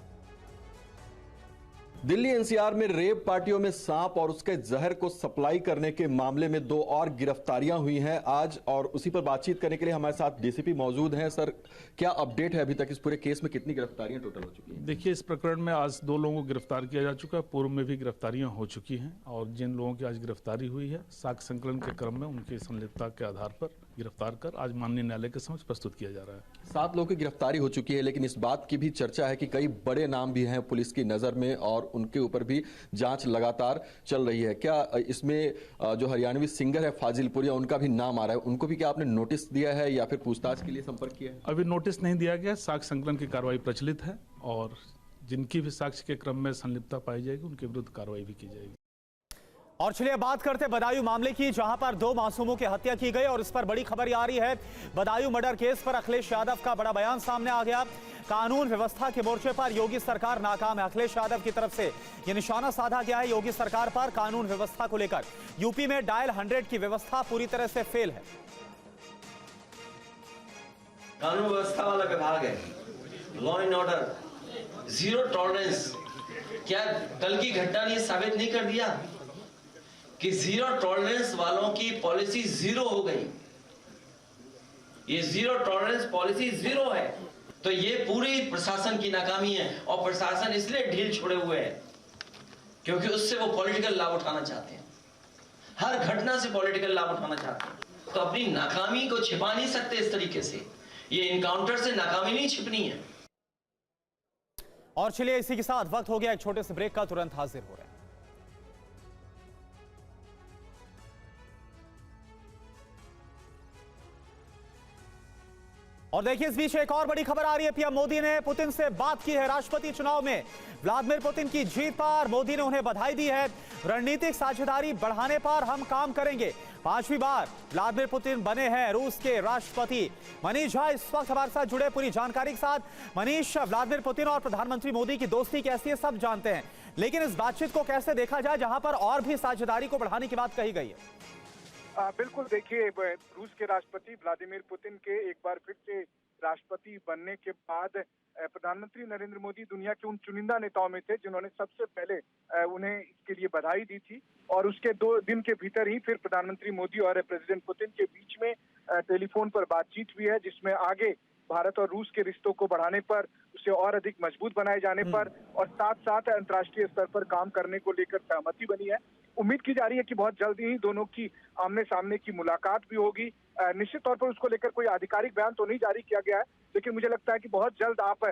दिल्ली एनसीआर में रेप पार्टियों में सांप और उसके जहर को सप्लाई करने के मामले में 2 और गिरफ्तारियां हुई हैं आज, और उसी पर बातचीत करने के लिए हमारे साथ डीसीपी मौजूद हैं। सर, क्या अपडेट है अभी तक इस पूरे केस में, कितनी गिरफ्तारियां टोटल हो चुकी हैं? देखिए, इस प्रकरण में आज 2 लोगों को गिरफ्तार किया जा चुका है। पूर्व में भी गिरफ्तारियां हो चुकी हैं और जिन लोगों की आज गिरफ्तारी हुई है, साक्ष्य संकलन के क्रम में उनकी संलिप्तता के आधार पर गिरफ्तार कर आज माननीय न्यायालय के समक्ष प्रस्तुत किया जा रहा है। 7 लोगों की गिरफ्तारी हो चुकी है, लेकिन इस बात की भी चर्चा है कि कई बड़े नाम भी हैं पुलिस की नजर में और उनके ऊपर भी जांच लगातार चल रही है। क्या इसमें जो हरियाणवी सिंगर है फाजिलपुरिया, उनका भी नाम आ रहा है, उनको भी क्या आपने नोटिस दिया है या फिर पूछताछ के लिए संपर्क किया है? अभी नोटिस नहीं दिया गया, साक्ष्य संकलन की कार्रवाई प्रचलित है और जिनकी भी साक्ष्य के क्रम में संलिप्तता पाई जाएगी उनके विरुद्ध कार्रवाई भी की जाएगी। और चलिए बात करते बदायूं मामले की, जहां पर 2 मासूमों की हत्या की गई और इस पर बड़ी खबर आ रही है। बदायूं मर्डर केस पर अखिलेश यादव का बड़ा बयान सामने आ गया। कानून व्यवस्था के मोर्चे पर योगी सरकार नाकाम है। अखिलेश यादव की तरफ से यह निशाना साधा गया है योगी सरकार पर कानून व्यवस्था को लेकर। यूपी में डायल 100 की व्यवस्था पूरी तरह से फेल है। कानून व्यवस्था वाला विभाग है, law and order, zero tolerance. क्या कल की घटना ने साबित नहीं कर दिया कि जीरो टॉलरेंस वालों की पॉलिसी जीरो हो गई? ये जीरो टॉलरेंस पॉलिसी जीरो है, तो ये पूरी प्रशासन की नाकामी है। और प्रशासन इसलिए ढील छोड़े हुए है क्योंकि उससे वो पॉलिटिकल लाभ उठाना चाहते हैं, हर घटना से पॉलिटिकल लाभ उठाना चाहते हैं। तो अपनी नाकामी को छिपा नहीं सकते इस तरीके से। ये इनकाउंटर से नाकामी नहीं छिपनी है। और चलिए इसी के साथ वक्त हो गया एक छोटे से ब्रेक का, तुरंत हाजिर हो रहे हैं। और देखिए इस बीच एक और बड़ी खबर आ रही है। पीएम मोदी ने पुतिन से बात की है। राष्ट्रपति चुनाव में व्लादिमीर पुतिन की जीत पर मोदी ने उन्हें बधाई दी है। रणनीतिक साझेदारी बढ़ाने पर हम काम करेंगे। 5वीं बार व्लादिमीर पुतिन बने हैं रूस के राष्ट्रपति। मनीष झा इस वक्त हमारे साथ जुड़े पूरी जानकारी के साथ। मनीष, व्लादिमीर पुतिन और प्रधानमंत्री मोदी की दोस्ती कैसी है सब जानते हैं, लेकिन इस बातचीत को कैसे देखा जाए जहां पर और भी साझेदारी को बढ़ाने की बात कही गई है? बिल्कुल, देखिए, रूस के राष्ट्रपति व्लादिमीर पुतिन के एक बार फिर से राष्ट्रपति बनने के बाद प्रधानमंत्री नरेंद्र मोदी दुनिया के उन चुनिंदा नेताओं में थे जिन्होंने सबसे पहले उन्हें इसके लिए बधाई दी थी। और उसके 2 दिन के भीतर ही फिर प्रधानमंत्री मोदी और प्रेसिडेंट पुतिन के बीच में टेलीफोन पर बातचीत हुई है, जिसमें आगे भारत और रूस के रिश्तों को बढ़ाने पर, उसे और अधिक मजबूत बनाए जाने पर और साथ साथ अंतर्राष्ट्रीय स्तर पर काम करने को लेकर सहमति बनी है। उम्मीद की जा रही है कि बहुत जल्दी ही दोनों की आमने सामने की मुलाकात भी होगी। निश्चित तौर पर उसको लेकर कोई आधिकारिक बयान तो नहीं जारी किया गया है, लेकिन मुझे लगता है कि बहुत जल्द आप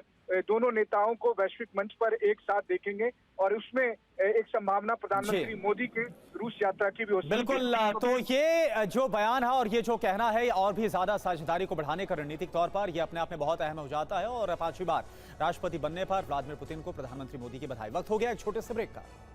दोनों नेताओं को वैश्विक मंच पर एक साथ देखेंगे और उसमें एक संभावना प्रधानमंत्री मोदी के रूस यात्रा की भी हो सकती है। बिल्कुल, तो ये जो बयान है और ये जो कहना है और भी ज्यादा साझेदारी को बढ़ाने का रणनीतिक तौर पर ये अपने आप में बहुत अहम हो जाता है। और 5वीं बार राष्ट्रपति बनने पर व्लादिमीर पुतिन को प्रधानमंत्री मोदी की बधाई। वक्त हो गया एक छोटे से ब्रेक का।